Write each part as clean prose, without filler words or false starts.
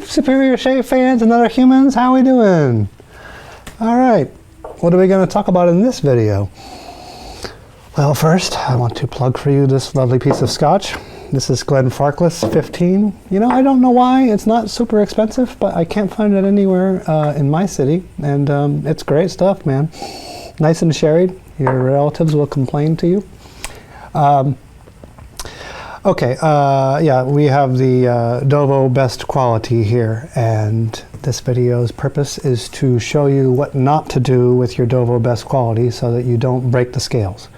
Superior Shave fans and other humans, how we doing? All right, what are we going to talk about in this video? Well, first, I want to plug for you this lovely piece of Scotch. This is Glenfarclas 15. You know, I don't know why it's not super expensive, but I can't find it anywhere in my city, and it's great stuff, man. Nice and sherried. Your relatives will complain to you. Okay, yeah, we have the Dovo best quality here, and this video's purpose is to show you what not to do with your Dovo best quality so that you don't break the scales.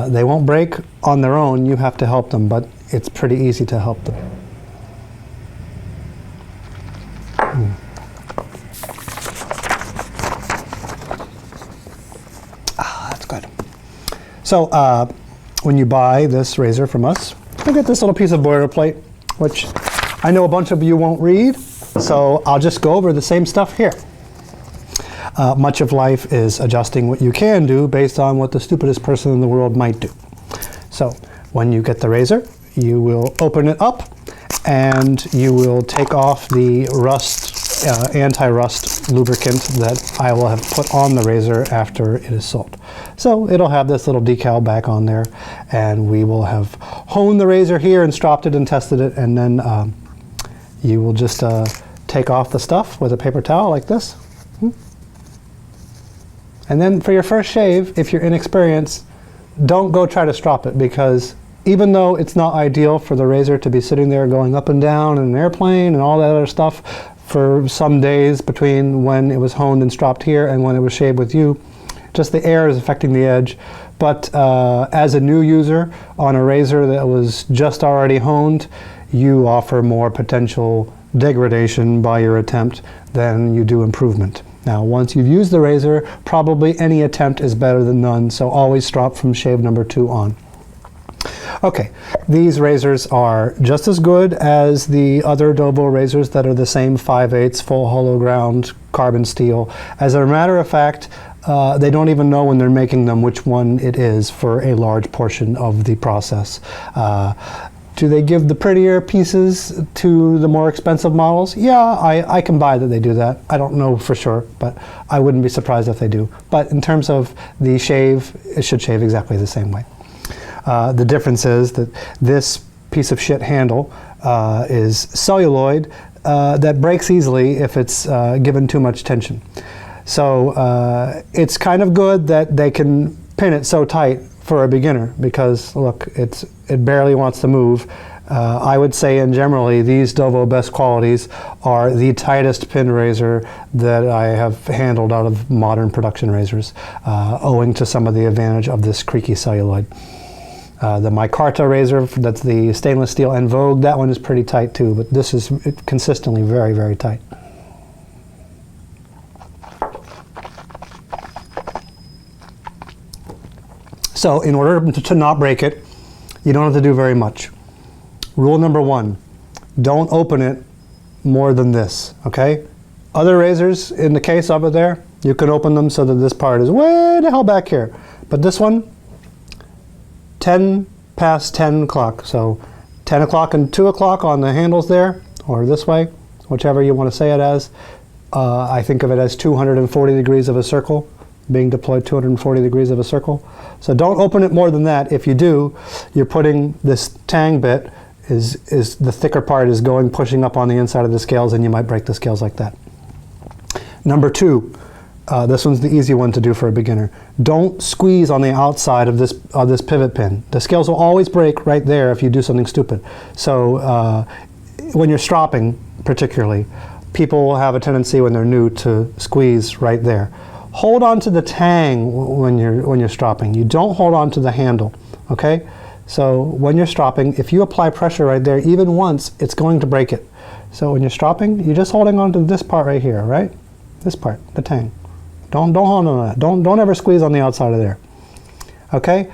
They won't break on their own, you have to help them, but it's pretty easy to help them. That's good. So, when you buy this razor from us, you get this little piece of boilerplate, which I know a bunch of you won't read, so I'll just go over the same stuff here. Much of life is adjusting what you can do based on what the stupidest person in the world might do. So when you get the razor, you will open it up and you will take off the rust, anti-rust lubricant that I will have put on the razor after it is sold. So it'll have this little decal back on there, and we will have honed the razor here and stropped it and tested it, and then you will just take off the stuff with a paper towel like this. And then for your first shave, if you're inexperienced, don't go try to strop it, because even though it's not ideal for the razor to be sitting there going up and down in an airplane and all that other stuff for some days between when it was honed and stropped here and when it was shaved with you, just the air is affecting the edge. But as a new user on a razor that was just already honed, you offer more potential degradation by your attempt than you do improvement. Now, once you've used the razor, probably any attempt is better than none, so always strop from shave number 2 on. Okay, these razors are just as good as the other Dovo razors that are the same 5/8 full hollow ground carbon steel. As a matter of fact, they don't even know when they're making them which one it is for a large portion of the process. Do they give the prettier pieces to the more expensive models? Yeah, I can buy that they do that. I don't know for sure, but I wouldn't be surprised if they do. But in terms of the shave, it should shave exactly the same way. The difference is that this piece of shit handle is celluloid that breaks easily if it's given too much tension. So it's kind of good that they can pin it so tight for a beginner, because look, it barely wants to move. I would say in generally these Dovo best qualities are the tightest pin razor that I have handled out of modern production razors, owing to some of the advantage of this creaky celluloid. The micarta razor, that's the stainless steel en vogue, that one is pretty tight too, but this is consistently very, very tight. So in order to not break it, you don't have to do very much. Rule number 1, don't open it more than this, okay? Other razors in the case over there, you can open them so that this part is way the hell back here. But this one, 10 past 10 o'clock. So 10 o'clock and 2 o'clock on the handles there, or this way, whichever you want to say it as. I think of it as 240 degrees of a circle, being deployed 240 degrees of a circle. So don't open it more than that. If you do, you're putting this tang bit, is the thicker part is pushing up on the inside of the scales, and you might break the scales like that. Number 2, this one's the easy one to do for a beginner. Don't squeeze on the outside of this pivot pin. The scales will always break right there if you do something stupid. So when you're stropping, particularly, people will have a tendency when they're new to squeeze right there. Hold on to the tang when you're stropping. You don't hold on to the handle, okay? So when you're stropping, if you apply pressure right there even once, it's going to break it. So when you're stropping, you're just holding on to this part right here, right? This part, the tang. Don't hold on to that. Don't ever squeeze on the outside of there. Okay?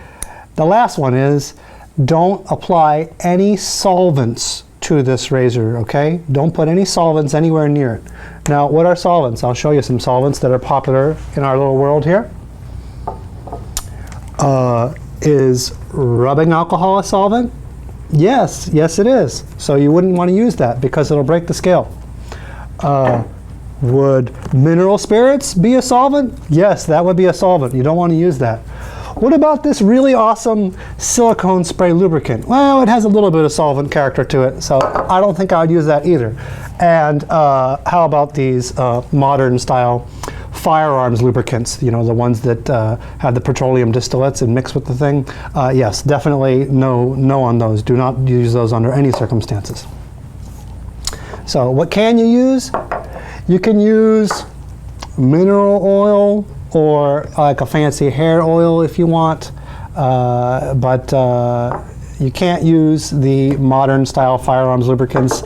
The last one is don't apply any solvents to this razor, okay? Don't put any solvents anywhere near it. Now, what are solvents? I'll show you some solvents that are popular in our little world here. Is rubbing alcohol a solvent? Yes, yes it is. So you wouldn't want to use that because it'll break the scale. Would mineral spirits be a solvent? Yes, that would be a solvent. You don't want to use that. What about this really awesome silicone spray lubricant? Well, it has a little bit of solvent character to it, so I don't think I would use that either. And how about these modern style firearms lubricants, you know, the ones that have the petroleum distillates and mix with the thing? Yes, definitely no on those. Do not use those under any circumstances. So what can you use? You can use mineral oil, or like a fancy hair oil if you want, but you can't use the modern style firearms lubricants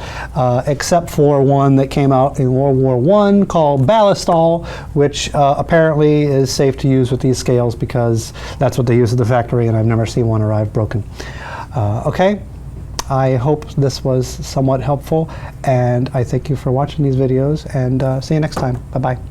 except for one that came out in World War I called Ballistol, which apparently is safe to use with these scales because that's what they use at the factory, and I've never seen one arrive broken. Okay, I hope this was somewhat helpful, and I thank you for watching these videos, and see you next time. Bye-bye.